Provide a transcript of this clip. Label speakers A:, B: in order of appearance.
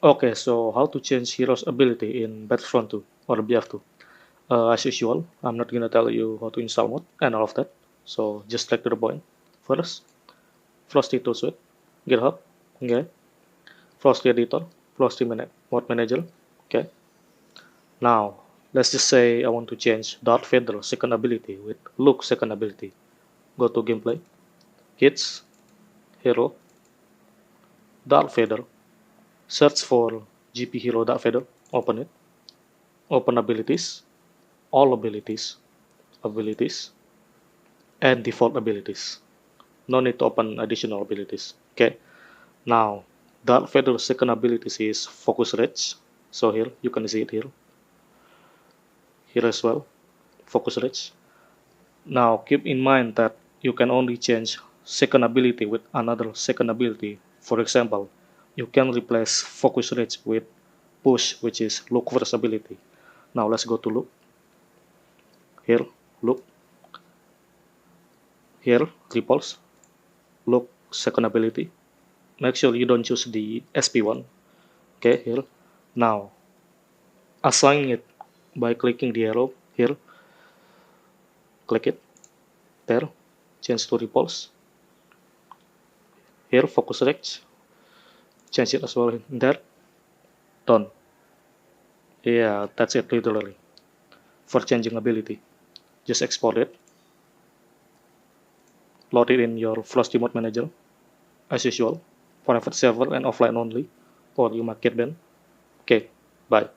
A: Okay, so how to change hero's ability in Battlefront 2 or BF2? As usual, I'm not gonna tell you how to install mod and all of that. So just straight to the point. First, Frosty Tool Suite, GitHub, okay. Frosty Editor, Mod Manager, okay. Now, let's just say I want to change Darth Vader second ability with Luke second ability. Go to Gameplay, Hits, Hero, Darth Vader. Search for GP Hero Darth Vader. Open it. Open abilities, all abilities, and default abilities. No need to open additional abilities. Okay. Now, Darth Vader's second ability is Focus Range. So here, you can see it here. Here as well, Focus Range. Now, keep in mind that you can only change second ability with another second ability. For example, you can replace Focus Range with Push, which is Look first ability. Now, let's go to Look. Here, Look. Here, Triples. Look second ability. Make sure you don't choose the SP one. Okay, here. Now, assign it by clicking the arrow here. Click it there. Change to repulse. Here, focus range. Change it as well in there. Done. Yeah, that's it literally. For changing ability, just export it. Load it in your Frosty Mod Manager. As usual, private server and offline only, or you might get banned. Okay, bye.